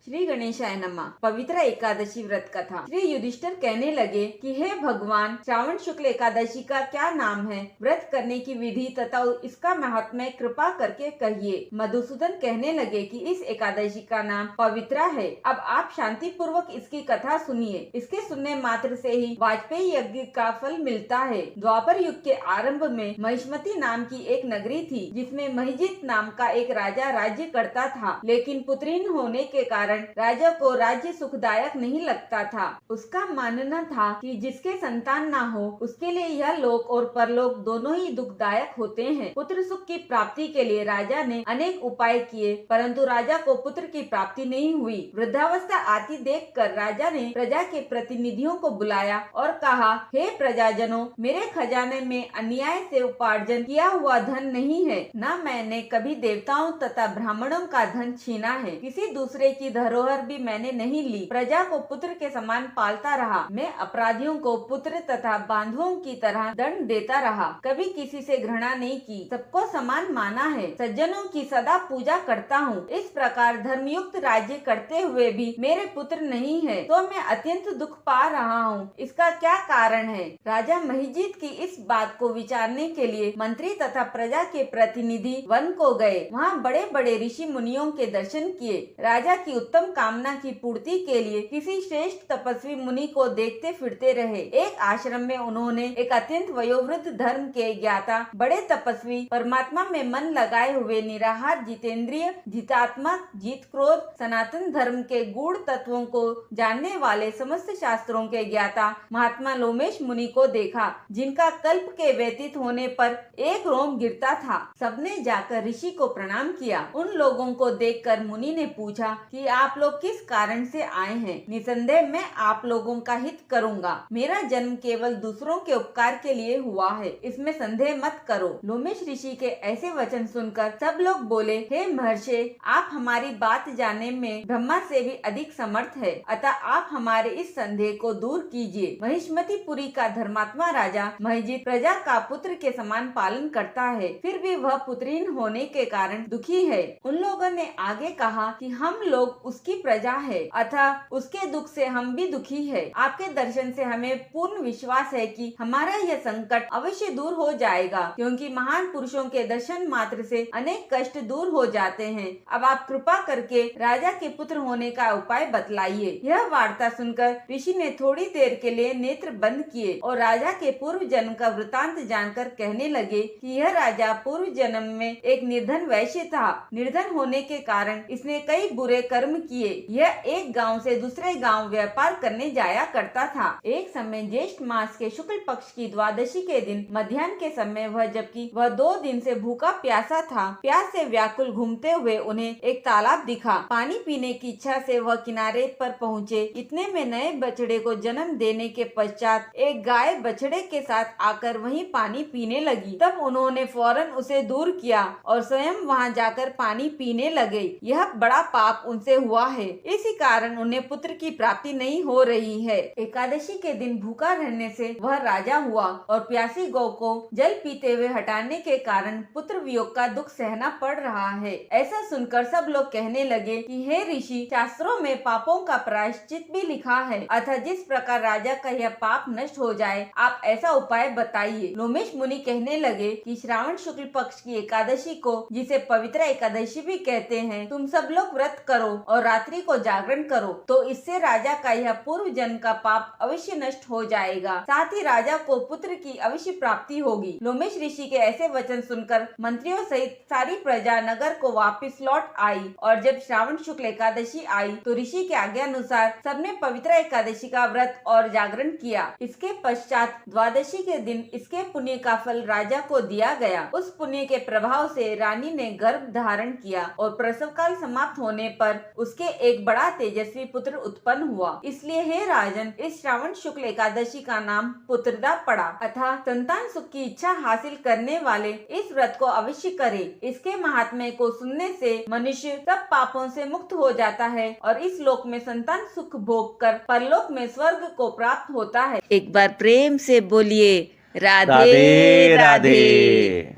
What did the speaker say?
श्री गणेशाय नमः। पवित्र एकादशी व्रत कथा। श्री युधिष्ठिर कहने लगे कि हे भगवान, श्रावण शुक्ल एकादशी का क्या नाम है, व्रत करने की विधि तथा इसका महात्म्य कृपा करके कहिए। मधुसूदन कहने लगे कि इस एकादशी का नाम पवित्रा है। अब आप शांति पूर्वक इसकी कथा सुनिए। इसके सुनने मात्र से ही वाजपेयी यज्ञ का फल मिलता है। द्वापर युग के आरंभ में महिष्मती नाम की एक नगरी थी, जिसमें महिजित नाम का एक राजा राज्य करता था, लेकिन पुत्रहीन होने के कारण राजा को राज्य सुखदायक नहीं लगता था। उसका मानना था कि जिसके संतान ना हो उसके लिए यह लोक और परलोक दोनों ही दुखदायक होते हैं। पुत्र सुख की प्राप्ति के लिए राजा ने अनेक उपाय किए, परंतु राजा को पुत्र की प्राप्ति नहीं हुई। वृद्धावस्था आती देखकर राजा ने प्रजा के प्रतिनिधियों को बुलाया और कहा, हे प्रजाजनों, मेरे खजाने में अन्याय से उपार्जन किया हुआ धन नहीं है, न मैंने कभी देवताओं तथा ब्राह्मणों का धन छीना है। किसी दूसरे की धरोहर भी मैंने नहीं ली। प्रजा को पुत्र के समान पालता रहा। मैं अपराधियों को पुत्र तथा बांधवों की तरह दंड देता रहा। कभी किसी से घृणा नहीं की, सबको समान माना है। सज्जनों की सदा पूजा करता हूँ। इस प्रकार धर्मयुक्त राज्य करते हुए भी मेरे पुत्र नहीं है, तो मैं अत्यंत दुख पा रहा हूँ। इसका क्या कारण है? राजा महिजीत की इस बात को विचारने के लिए मंत्री तथा प्रजा के प्रतिनिधि वन को गए। वहाँ बड़े बड़े ऋषि मुनियों के दर्शन किए। राजा की उत्तम कामना की पूर्ति के लिए किसी श्रेष्ठ तपस्वी मुनि को देखते फिरते रहे। एक आश्रम में उन्होंने एक अत्यंत वयोवृद्ध धर्म के ज्ञाता बड़े तपस्वी, परमात्मा में मन लगाए हुए निराहार, जितेंद्रिय, जितात्मा, जीत क्रोध, सनातन धर्म के गूढ़ तत्वों को जानने वाले समस्त शास्त्रों के ज्ञाता महात्मा लोमेश मुनि को देखा, जिनका कल्प के व्यतीत होने पर एक रोम गिरता था। सबने जाकर ऋषि को प्रणाम किया। उन लोगों को देखकर मुनि ने पूछा कि आप लोग किस कारण से आए हैं? निसंदेह मैं आप लोगों का हित करूंगा। मेरा जन्म केवल दूसरों के उपकार के लिए हुआ है, इसमें संदेह मत करो। लोमेश ऋषि के ऐसे वचन सुनकर सब लोग बोले, हे महर्षि, आप हमारी बात जानने में ब्रह्मा से भी अधिक समर्थ है, अतः आप हमारे इस संदेह को दूर कीजिए। महिष्मतीपुरी का धर्मात्मा राजा महिजित प्रजा का पुत्र के समान पालन करता है, फिर भी वह पुत्रहीन होने के कारण दुखी है। उन लोगों ने आगे कहा कि हम लोग उसकी प्रजा है, अतः उसके दुख से हम भी दुखी है। आपके दर्शन से हमें पूर्ण विश्वास है कि हमारा यह संकट अवश्य दूर हो जाएगा, क्योंकि महान पुरुषों के दर्शन मात्र से अनेक कष्ट दूर हो जाते हैं। अब आप कृपा करके राजा के पुत्र होने का उपाय बतलाइए। यह वार्ता सुनकर ऋषि ने थोड़ी देर के लिए नेत्र बंद किए और राजा के पूर्व जन्म का वृतांत जानकर कहने लगे कि यह राजा पूर्व जन्म में एक निर्धन वैश्य था। निर्धन होने के कारण इसने कई बुरे कर्म किए। यह एक गांव से दूसरे गांव व्यापार करने जाया करता था। एक समय ज्येष्ठ मास के शुक्ल पक्ष की द्वादशी के दिन मध्याह्न के समय जबकि वह 2 दिन से भूखा प्यासा था, प्यास से व्याकुल घूमते हुए उन्हें एक तालाब दिखा। पानी पीने की इच्छा से वह किनारे पर पहुँचे। इतने में नए बछड़े को जन्म देने के पश्चात एक गाय बछड़े के साथ आकर वहीं पानी पीने लगी। तब उन्होंने फौरन उसे दूर किया और स्वयं वहां जाकर पानी पीने लगे। यह बड़ा पाप उनसे हुआ है, इसी कारण उन्हें पुत्र की प्राप्ति नहीं हो रही है। एकादशी के दिन भूखा रहने से वह राजा हुआ और प्यासी गौ को जल पीते हुए हटाने के कारण पुत्र वियोग का दुख सहना पड़ रहा है। ऐसा सुनकर सब लोग कहने लगे कि हे ऋषि, शास्त्रों में पापों का प्रायश्चित भी लिखा है, अतः जिस प्रकार राजा का यह पाप नष्ट हो जाए, आप ऐसा उपाय बताइए। लोमेश मुनि कहने लगे कि श्रावण शुक्ल पक्ष की एकादशी को, जिसे पवित्र एकादशी भी कहते हैं, तुम सब लोग व्रत करो और रात्रि को जागरण करो, तो इससे राजा का यह पूर्व जन्म का पाप अवश्य नष्ट हो जाएगा। साथ ही राजा को पुत्र की अवश्य प्राप्ति होगी। लोमेश ऋषि के ऐसे वचन सुनकर मंत्रियों सहित सारी प्रजा नगर को वापस लौट आई और जब श्रावण शुक्ल एकादशी आई तो ऋषि के आज्ञा अनुसार सबने पवित्र एकादशी का व्रत और जागरण किया। इसके पश्चात द्वादशी के दिन इसके पुण्य का फल राजा को दिया गया। उस पुण्य के प्रभाव से रानी ने गर्भ धारण किया और प्रसव काल समाप्त होने पर उसके एक बड़ा तेजस्वी पुत्र उत्पन्न हुआ। इसलिए हे राजन, इस श्रावण शुक्ल एकादशी का नाम पुत्रदा पड़ा। अतः संतान सुख की इच्छा हासिल करने वाले इस व्रत को अवश्य करें। इसके महात्म्य को सुनने से मनुष्य सब पापों से मुक्त हो जाता है और इस लोक में संतान सुख भोग कर परलोक में स्वर्ग को प्राप्त होता है। एक बार प्रेम से बोलिए, राधे राधे राधे। राधे।